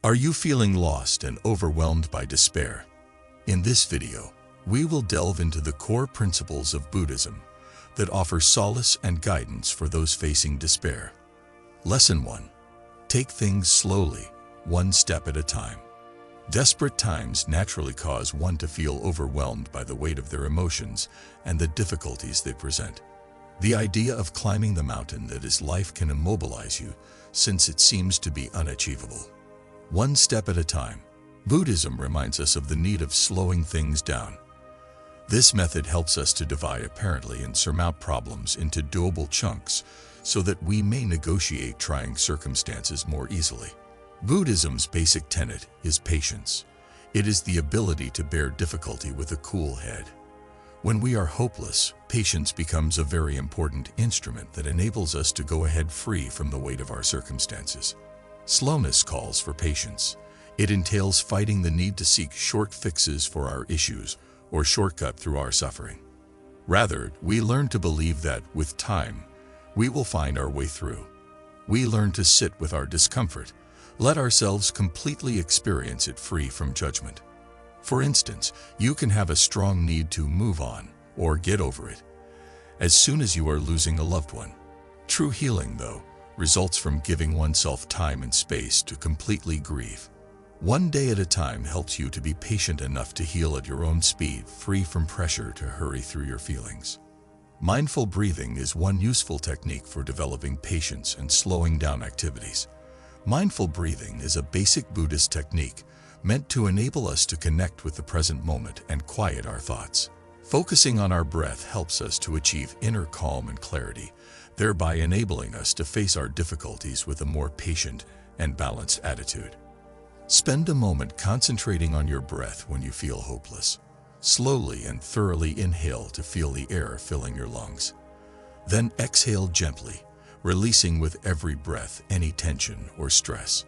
Are you feeling lost and overwhelmed by despair? In this video, we will delve into the core principles of Buddhism that offer solace and guidance for those facing despair. Lesson 1. Take things slowly, one step at a time. Desperate times naturally cause one to feel overwhelmed by the weight of their emotions and the difficulties they present. The idea of climbing the mountain that is life can immobilize you, since it seems to be unachievable. One step at a time, Buddhism reminds us of the need of slowing things down. This method helps us to divide apparently insurmountable problems into doable chunks so that we may negotiate trying circumstances more easily. Buddhism's basic tenet is patience. It is the ability to bear difficulty with a cool head. When we are hopeless, patience becomes a very important instrument that enables us to go ahead free from the weight of our circumstances. Slowness calls for patience. It entails fighting the need to seek short fixes for our issues or shortcut through our suffering. Rather, we learn to believe that, with time, we will find our way through. We learn to sit with our discomfort, let ourselves completely experience it free from judgment. For instance, you can have a strong need to move on or get over it as soon as you are losing a loved one. True healing, though, results from giving oneself time and space to completely grieve. One day at a time helps you to be patient enough to heal at your own speed, free from pressure to hurry through your feelings. Mindful breathing is one useful technique for developing patience and slowing down activities. Mindful breathing is a basic Buddhist technique meant to enable us to connect with the present moment and quiet our thoughts. Focusing on our breath helps us to achieve inner calm and clarity, thereby enabling us to face our difficulties with a more patient and balanced attitude. Spend a moment concentrating on your breath when you feel hopeless. Slowly and thoroughly inhale to feel the air filling your lungs. Then exhale gently, releasing with every breath any tension or stress.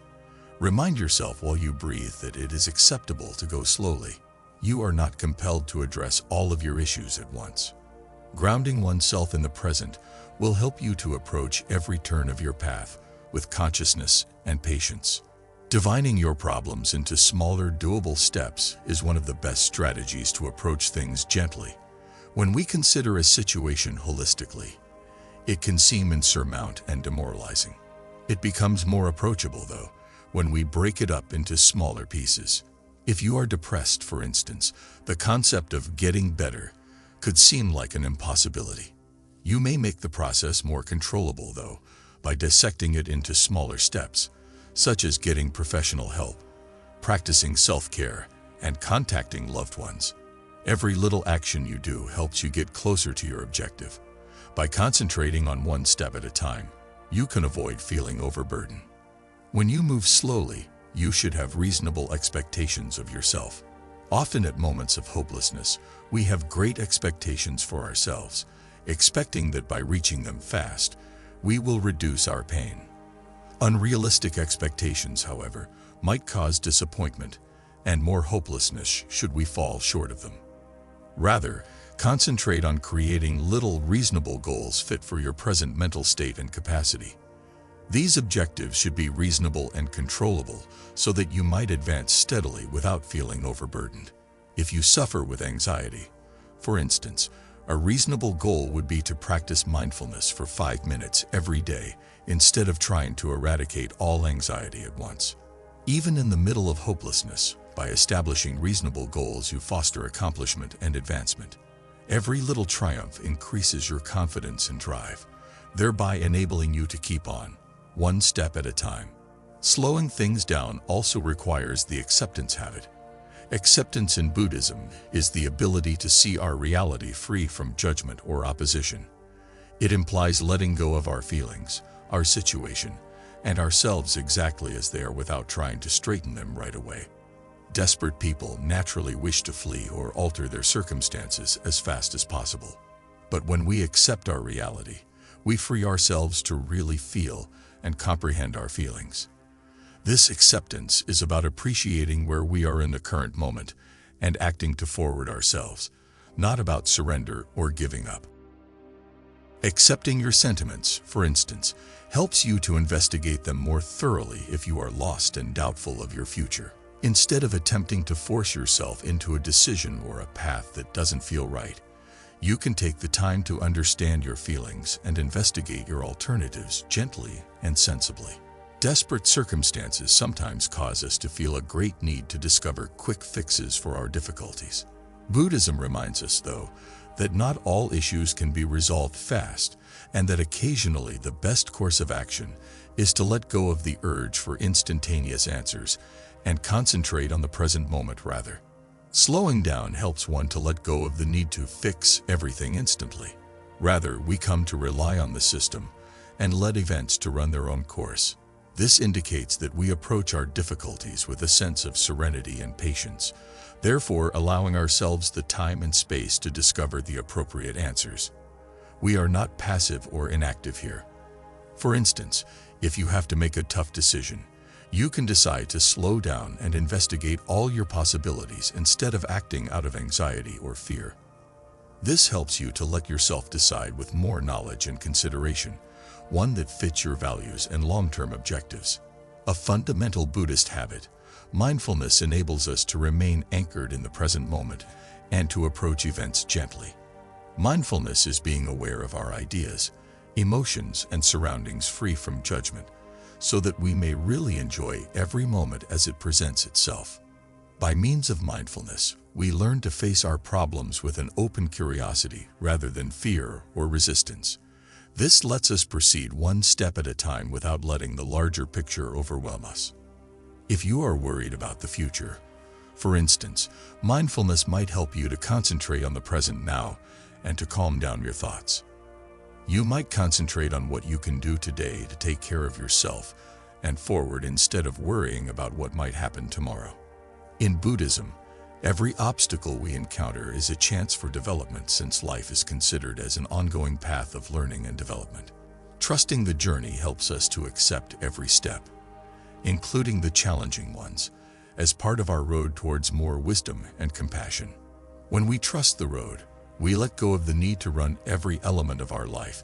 Remind yourself while you breathe that it is acceptable to go slowly. You are not compelled to address all of your issues at once. Grounding oneself in the present will help you to approach every turn of your path with consciousness and patience. Dividing your problems into smaller, doable steps is one of the best strategies to approach things gently. When we consider a situation holistically, it can seem insurmountable and demoralizing. It becomes more approachable, though, when we break it up into smaller pieces. If you are depressed, for instance, the concept of getting better could seem like an impossibility. You may make the process more controllable, though, by dissecting it into smaller steps, such as getting professional help, practicing self-care, and contacting loved ones. Every little action you do helps you get closer to your objective. By concentrating on one step at a time, you can avoid feeling overburdened. When you move slowly, you should have reasonable expectations of yourself. Often at moments of hopelessness, we have great expectations for ourselves, expecting that by reaching them fast, we will reduce our pain. Unrealistic expectations, however, might cause disappointment and more hopelessness should we fall short of them. Rather, concentrate on creating little reasonable goals fit for your present mental state and capacity. These objectives should be reasonable and controllable so that you might advance steadily without feeling overburdened. If you suffer with anxiety, for instance, a reasonable goal would be to practice mindfulness for 5 minutes every day instead of trying to eradicate all anxiety at once. Even in the middle of hopelessness, by establishing reasonable goals, you foster accomplishment and advancement. Every little triumph increases your confidence and drive, thereby enabling you to keep on, one step at a time. Slowing things down also requires the acceptance habit. Acceptance in Buddhism is the ability to see our reality free from judgment or opposition. It implies letting go of our feelings, our situation, and ourselves exactly as they are without trying to straighten them right away. Desperate people naturally wish to flee or alter their circumstances as fast as possible. But when we accept our reality, we free ourselves to really feel and comprehend our feelings. This acceptance is about appreciating where we are in the current moment and acting to forward ourselves, not about surrender or giving up. Accepting your sentiments, for instance, helps you to investigate them more thoroughly if you are lost and doubtful of your future. Instead of attempting to force yourself into a decision or a path that doesn't feel right, you can take the time to understand your feelings and investigate your alternatives gently and sensibly. Desperate circumstances sometimes cause us to feel a great need to discover quick fixes for our difficulties. Buddhism reminds us, though, that not all issues can be resolved fast, and that occasionally the best course of action is to let go of the urge for instantaneous answers and concentrate on the present moment rather. Slowing down helps one to let go of the need to fix everything instantly. Rather, we come to rely on the system and let events to run their own course. This indicates that we approach our difficulties with a sense of serenity and patience, therefore allowing ourselves the time and space to discover the appropriate answers. We are not passive or inactive here. For instance, if you have to make a tough decision, you can decide to slow down and investigate all your possibilities instead of acting out of anxiety or fear. This helps you to let yourself decide with more knowledge and consideration, one that fits your values and long-term objectives. A fundamental Buddhist habit, mindfulness enables us to remain anchored in the present moment and to approach events gently. Mindfulness is being aware of our ideas, emotions, and surroundings free from judgment, so that we may really enjoy every moment as it presents itself. By means of mindfulness, we learn to face our problems with an open curiosity rather than fear or resistance. This lets us proceed one step at a time without letting the larger picture overwhelm us. If you are worried about the future, for instance, mindfulness might help you to concentrate on the present now and to calm down your thoughts. You might concentrate on what you can do today to take care of yourself and forward instead of worrying about what might happen tomorrow. In Buddhism, every obstacle we encounter is a chance for development, since life is considered as an ongoing path of learning and development. Trusting the journey helps us to accept every step, including the challenging ones, as part of our road towards more wisdom and compassion. When we trust the road, we let go of the need to run every element of our life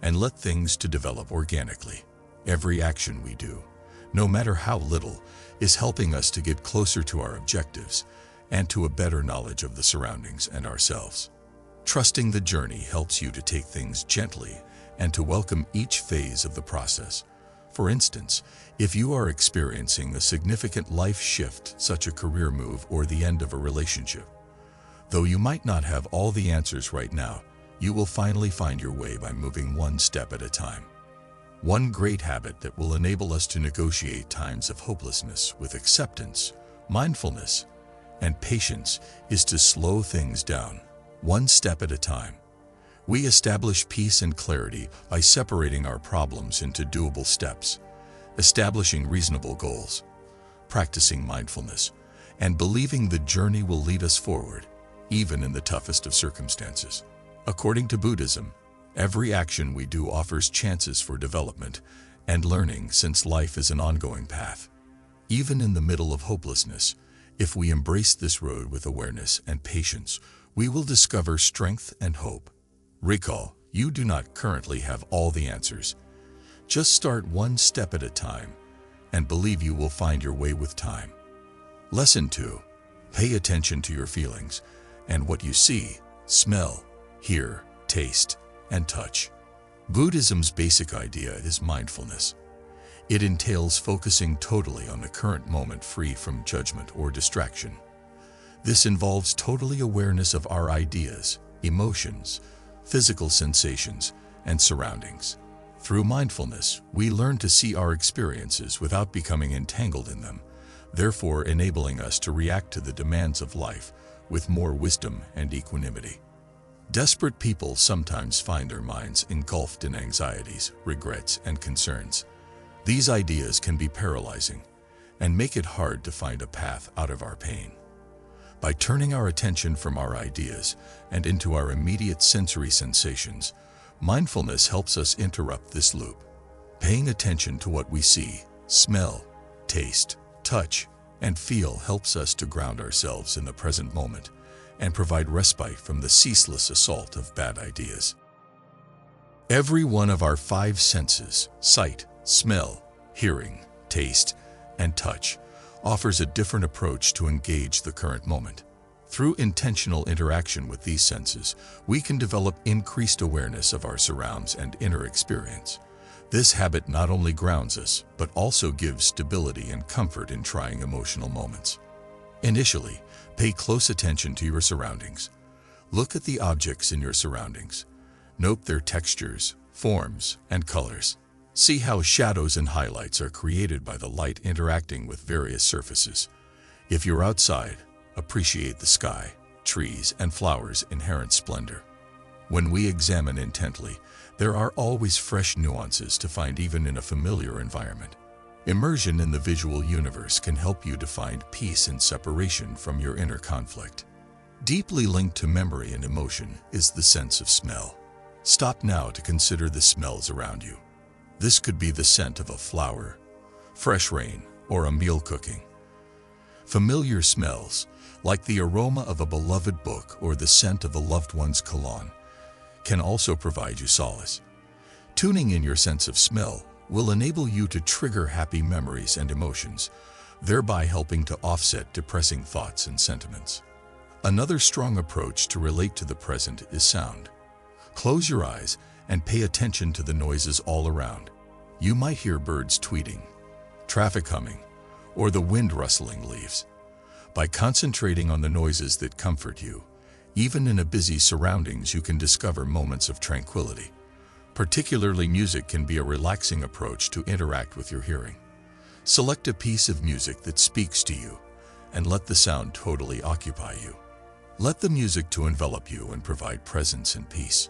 and let things to develop organically. Every action we do, no matter how little, is helping us to get closer to our objectives and to a better knowledge of the surroundings and ourselves. Trusting the journey helps you to take things gently and to welcome each phase of the process. For instance, if you are experiencing a significant life shift, such a career move or the end of a relationship, though you might not have all the answers right now, you will finally find your way by moving one step at a time. One great habit that will enable us to negotiate times of hopelessness with acceptance, mindfulness, and patience is to slow things down, one step at a time. We establish peace and clarity by separating our problems into doable steps, establishing reasonable goals, practicing mindfulness, and believing the journey will lead us forward, even in the toughest of circumstances. According to Buddhism, every action we do offers chances for development and learning, since life is an ongoing path. Even in the middle of hopelessness, if we embrace this road with awareness and patience, we will discover strength and hope. Recall, you do not currently have all the answers. Just start one step at a time and believe you will find your way with time. Lesson 2. Pay attention to your feelings and what you see, smell, hear, taste, and touch. Buddhism's basic idea is mindfulness. It entails focusing totally on the current moment, free from judgment or distraction. This involves totally awareness of our ideas, emotions, physical sensations, and surroundings. Through mindfulness, we learn to see our experiences without becoming entangled in them, therefore enabling us to react to the demands of life with more wisdom and equanimity. Desperate people sometimes find their minds engulfed in anxieties, regrets, and concerns. These ideas can be paralyzing and make it hard to find a path out of our pain. By turning our attention from our ideas and into our immediate sensory sensations, mindfulness helps us interrupt this loop. Paying attention to what we see, smell, taste, touch, and feel helps us to ground ourselves in the present moment and provide respite from the ceaseless assault of bad ideas. Every one of our five senses, sight, smell, hearing, taste, and touch, offers a different approach to engage the current moment. Through intentional interaction with these senses, we can develop increased awareness of our surroundings and inner experience. This habit not only grounds us, but also gives stability and comfort in trying emotional moments. Initially, pay close attention to your surroundings. Look at the objects in your surroundings. Note their textures, forms, and colors. See how shadows and highlights are created by the light interacting with various surfaces. If you're outside, appreciate the sky, trees, and flowers' inherent splendor. When we examine intently, there are always fresh nuances to find even in a familiar environment. Immersion in the visual universe can help you to find peace and separation from your inner conflict. Deeply linked to memory and emotion is the sense of smell. Stop now to consider the smells around you. This could be the scent of a flower, fresh rain, or a meal cooking. Familiar smells, like the aroma of a beloved book or the scent of a loved one's cologne, can also provide you solace. Tuning in your sense of smell will enable you to trigger happy memories and emotions, thereby helping to offset depressing thoughts and sentiments. Another strong approach to relate to the present is sound. Close your eyes and pay attention to the noises all around. You might hear birds tweeting, traffic humming, or the wind rustling leaves. By concentrating on the noises that comfort you, even in a busy surroundings, you can discover moments of tranquility. Particularly, music can be a relaxing approach to interact with your hearing. Select a piece of music that speaks to you and let the sound totally occupy you. Let the music to envelop you and provide presence and peace.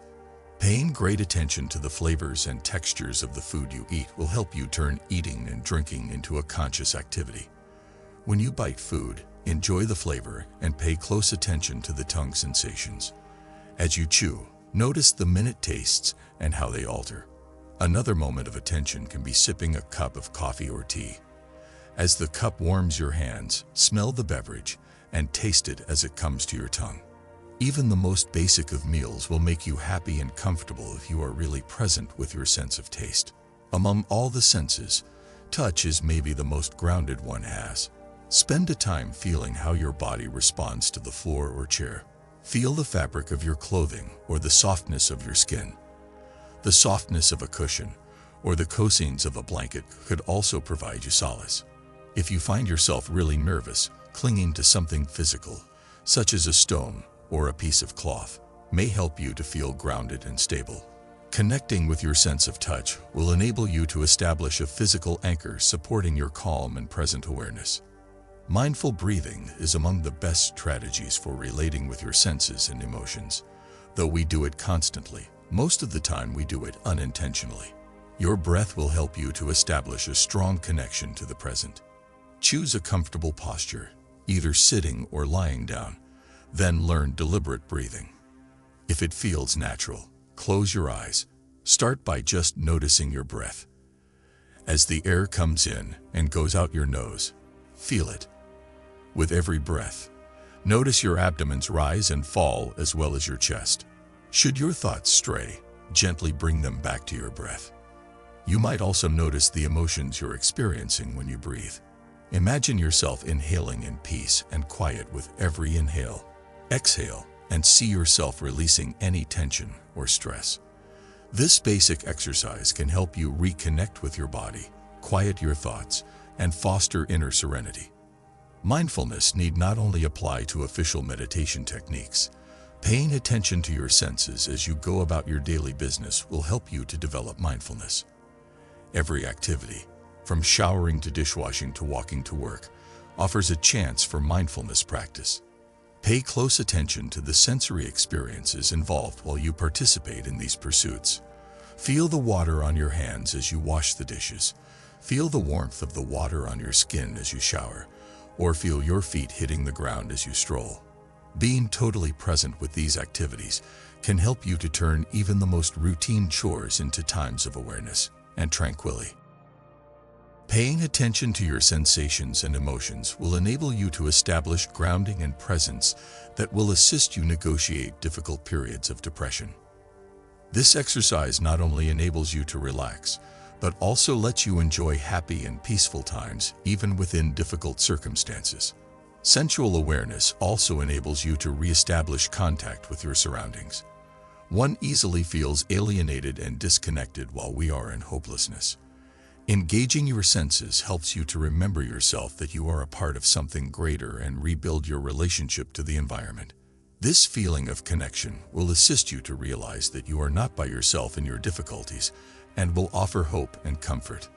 Paying great attention to the flavors and textures of the food you eat will help you turn eating and drinking into a conscious activity. When you bite food, enjoy the flavor and pay close attention to the tongue sensations. As you chew, notice the minute tastes and how they alter. Another moment of attention can be sipping a cup of coffee or tea. As the cup warms your hands, smell the beverage and taste it as it comes to your tongue. Even the most basic of meals will make you happy and comfortable if you are really present with your sense of taste. Among all the senses, touch is maybe the most grounded one has. Spend a time feeling how your body responds to the floor or chair. Feel the fabric of your clothing or the softness of your skin. The softness of a cushion or the cushions of a blanket could also provide you solace. If you find yourself really nervous, clinging to something physical, such as a stone or a piece of cloth, may help you to feel grounded and stable. Connecting with your sense of touch will enable you to establish a physical anchor supporting your calm and present awareness. Mindful breathing is among the best strategies for relating with your senses and emotions. Though we do it constantly, most of the time we do it unintentionally. Your breath will help you to establish a strong connection to the present. Choose a comfortable posture, either sitting or lying down. Then learn deliberate breathing. If it feels natural, close your eyes. Start by just noticing your breath. As the air comes in and goes out your nose, feel it. With every breath, notice your abdomens rise and fall as well as your chest. Should your thoughts stray, gently bring them back to your breath. You might also notice the emotions you're experiencing when you breathe. Imagine yourself inhaling in peace and quiet with every inhale. Exhale and see yourself releasing any tension or stress. This basic exercise can help you reconnect with your body, quiet your thoughts, and foster inner serenity. Mindfulness need not only apply to official meditation techniques. Paying attention to your senses as you go about your daily business will help you to develop mindfulness. Every activity, from showering to dishwashing to walking to work, offers a chance for mindfulness practice. Pay close attention to the sensory experiences involved while you participate in these pursuits. Feel the water on your hands as you wash the dishes. Feel the warmth of the water on your skin as you shower, or feel your feet hitting the ground as you stroll. Being totally present with these activities can help you to turn even the most routine chores into times of awareness and tranquility. Paying attention to your sensations and emotions will enable you to establish grounding and presence that will assist you negotiate difficult periods of depression. This exercise not only enables you to relax, but also lets you enjoy happy and peaceful times even within difficult circumstances. Sensual awareness also enables you to reestablish contact with your surroundings. One easily feels alienated and disconnected while we are in hopelessness. Engaging your senses helps you to remember yourself that you are a part of something greater and rebuild your relationship to the environment. This feeling of connection will assist you to realize that you are not by yourself in your difficulties and will offer hope and comfort.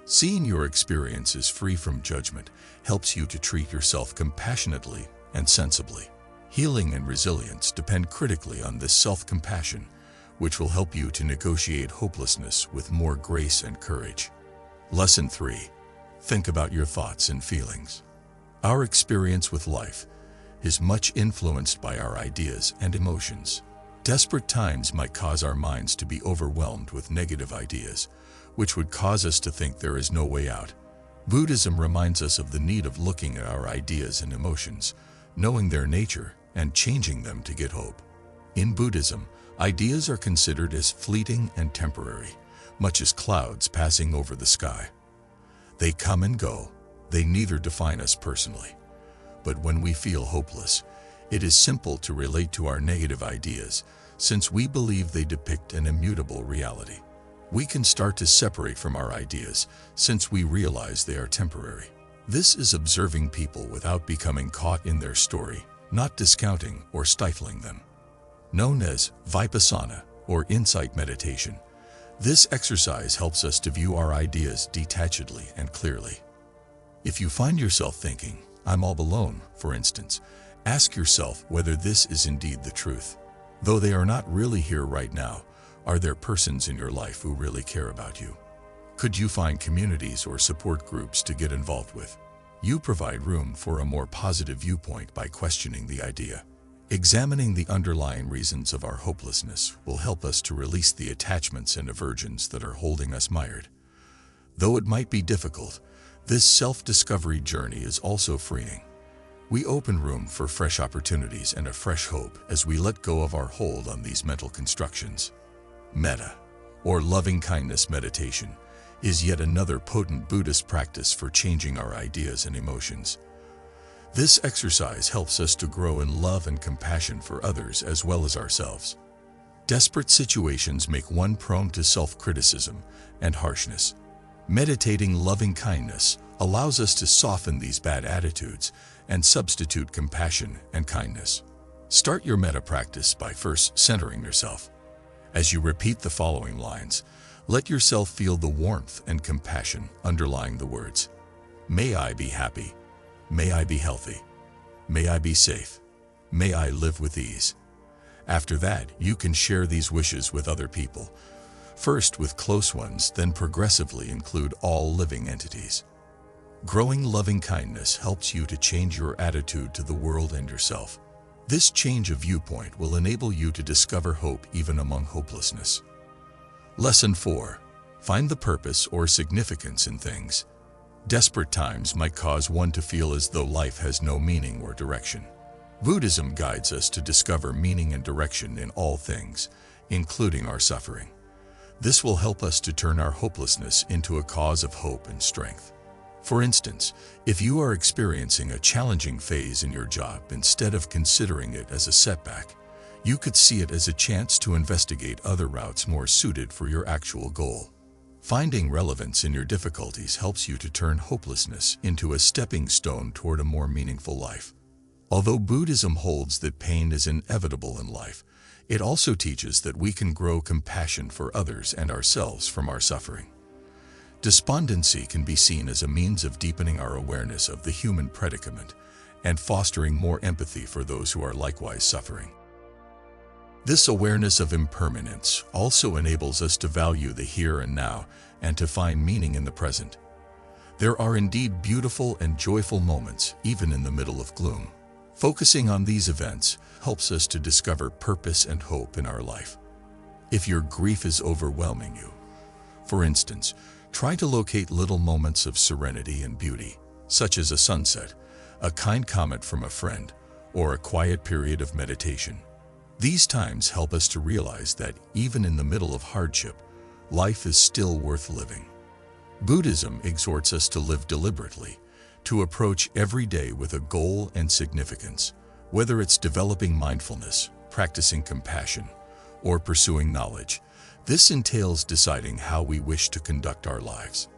Seeing your experiences free from judgment helps you to treat yourself compassionately and sensibly. Healing and resilience depend critically on this self-compassion, which will help you to negotiate hopelessness with more grace and courage. Lesson 3. Think about your thoughts and feelings. Our experience with life is much influenced by our ideas and emotions. Desperate times might cause our minds to be overwhelmed with negative ideas, which would cause us to think there is no way out. Buddhism reminds us of the need of looking at our ideas and emotions, knowing their nature, and changing them to get hope. In Buddhism, ideas are considered as fleeting and temporary, much as clouds passing over the sky. They come and go. They neither define us personally. But when we feel hopeless, it is simple to relate to our negative ideas, since we believe they depict an immutable reality. We can start to separate from our ideas, since we realize they are temporary. This is observing people without becoming caught in their story, not discounting or stifling them. Known as vipassana or insight meditation, this exercise helps us to view our ideas detachedly and clearly. If you find yourself thinking, "I'm all alone," for instance, ask yourself whether this is indeed the truth. Though they are not really here right now, are there persons in your life who really care about you? Could you find communities or support groups to get involved with? You provide room for a more positive viewpoint by questioning the idea. Examining the underlying reasons of our hopelessness will help us to release the attachments and aversions that are holding us mired. Though it might be difficult, this self-discovery journey is also freeing. We open room for fresh opportunities and a fresh hope as we let go of our hold on these mental constructions. Metta, or loving-kindness meditation, is yet another potent Buddhist practice for changing our ideas and emotions. This exercise helps us to grow in love and compassion for others as well as ourselves. Desperate situations make one prone to self-criticism and harshness. Meditating loving-kindness allows us to soften these bad attitudes and substitute compassion and kindness. Start your metta practice by first centering yourself. As you repeat the following lines, let yourself feel the warmth and compassion underlying the words. May I be happy. May I be healthy. May I be safe. May I live with ease. After that, you can share these wishes with other people. First with close ones, then progressively include all living entities. Growing loving kindness helps you to change your attitude to the world and yourself. This change of viewpoint will enable you to discover hope even among hopelessness. Lesson 4. Find the purpose or significance in things. Desperate times might cause one to feel as though life has no meaning or direction. Buddhism guides us to discover meaning and direction in all things, including our suffering. This will help us to turn our hopelessness into a cause of hope and strength. For instance, if you are experiencing a challenging phase in your job, instead of considering it as a setback, you could see it as a chance to investigate other routes more suited for your actual goal. Finding relevance in your difficulties helps you to turn hopelessness into a stepping stone toward a more meaningful life. Although Buddhism holds that pain is inevitable in life, it also teaches that we can grow compassion for others and ourselves from our suffering. Despondency can be seen as a means of deepening our awareness of the human predicament and fostering more empathy for those who are likewise suffering. This awareness of impermanence also enables us to value the here and now and to find meaning in the present. There are indeed beautiful and joyful moments even in the middle of gloom. Focusing on these events helps us to discover purpose and hope in our life. If your grief is overwhelming you, for instance, try to locate little moments of serenity and beauty, such as a sunset, a kind comment from a friend, or a quiet period of meditation. These times help us to realize that even in the middle of hardship, life is still worth living. Buddhism exhorts us to live deliberately, to approach every day with a goal and significance, whether it's developing mindfulness, practicing compassion, or pursuing knowledge. This entails deciding how we wish to conduct our lives.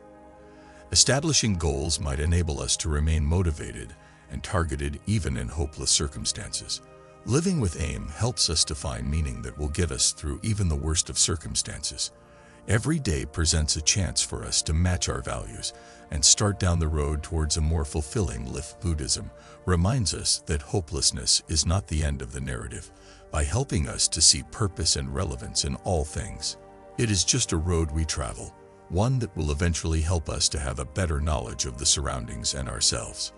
Establishing goals might enable us to remain motivated and targeted even in hopeless circumstances. Living with aim helps us to find meaning that will get us through even the worst of circumstances. Every day presents a chance for us to match our values and start down the road towards a more fulfilling life. Buddhism reminds us that hopelessness is not the end of the narrative, by helping us to see purpose and relevance in all things. It is just a road we travel, one that will eventually help us to have a better knowledge of the surroundings and ourselves.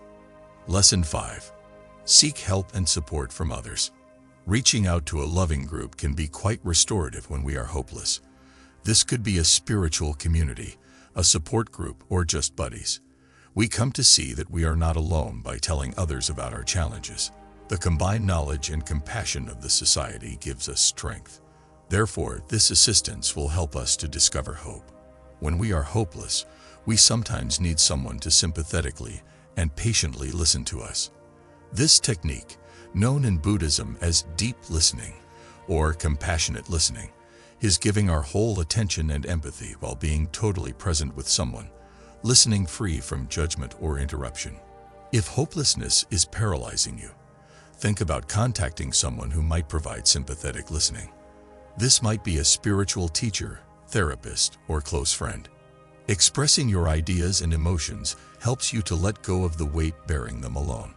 Lesson 5. Seek help and support from others. Reaching out to a loving group can be quite restorative when we are hopeless. This could be a spiritual community, a support group, or just buddies. We come to see that we are not alone by telling others about our challenges. The combined knowledge and compassion of the society gives us strength. Therefore, this assistance will help us to discover hope. When we are hopeless, we sometimes need someone to sympathetically and patiently listen to us. This technique, known in Buddhism as deep listening or compassionate listening, is giving our whole attention and empathy while being totally present with someone, listening free from judgment or interruption. If hopelessness is paralyzing you, think about contacting someone who might provide sympathetic listening. This might be a spiritual teacher, therapist, or close friend. Expressing your ideas and emotions helps you to let go of the weight bearing them alone.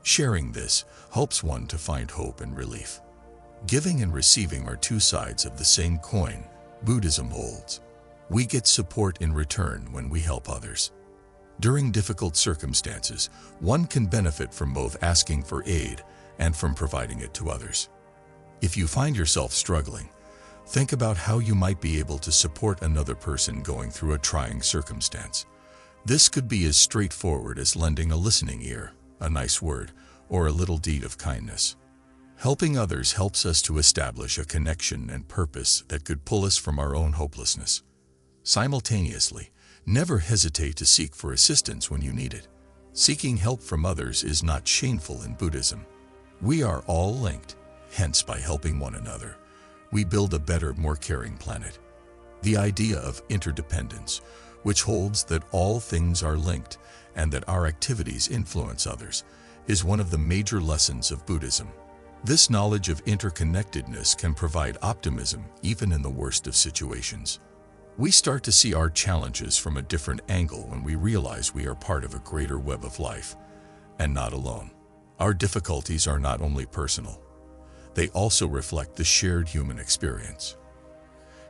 Sharing this helps one to find hope and relief. Giving and receiving are two sides of the same coin, Buddhism holds. We get support in return when we help others. During difficult circumstances, one can benefit from both asking for aid and from providing it to others. If you find yourself struggling, think about how you might be able to support another person going through a trying circumstance. This could be as straightforward as lending a listening ear, a nice word, or a little deed of kindness. Helping others helps us to establish a connection and purpose that could pull us from our own hopelessness. Simultaneously, never hesitate to seek for assistance when you need it. Seeking help from others is not shameful in Buddhism. We are all linked, hence by helping one another, we build a better, more caring planet. The idea of interdependence, which holds that all things are linked and that our activities influence others, is one of the major lessons of Buddhism. This knowledge of interconnectedness can provide optimism even in the worst of situations. We start to see our challenges from a different angle when we realize we are part of a greater web of life, and not alone. Our difficulties are not only personal, they also reflect the shared human experience.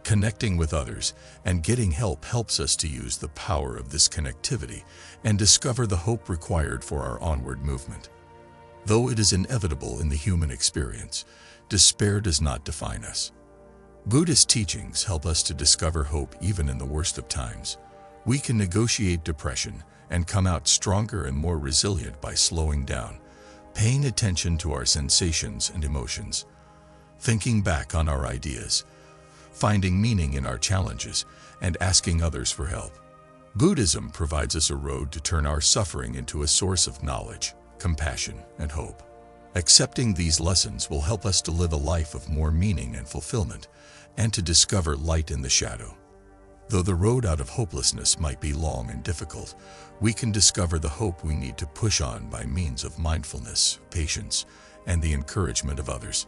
Connecting with others and getting help helps us to use the power of this connectivity and discover the hope required for our onward movement. Though it is inevitable in the human experience, despair does not define us. Buddhist teachings help us to discover hope even in the worst of times. We can negotiate depression and come out stronger and more resilient by slowing down, paying attention to our sensations and emotions, thinking back on our ideas, finding meaning in our challenges, and asking others for help. Buddhism provides us a road to turn our suffering into a source of knowledge, compassion, and hope. Accepting these lessons will help us to live a life of more meaning and fulfillment, and to discover light in the shadow. Though the road out of hopelessness might be long and difficult, we can discover the hope we need to push on by means of mindfulness, patience, and the encouragement of others.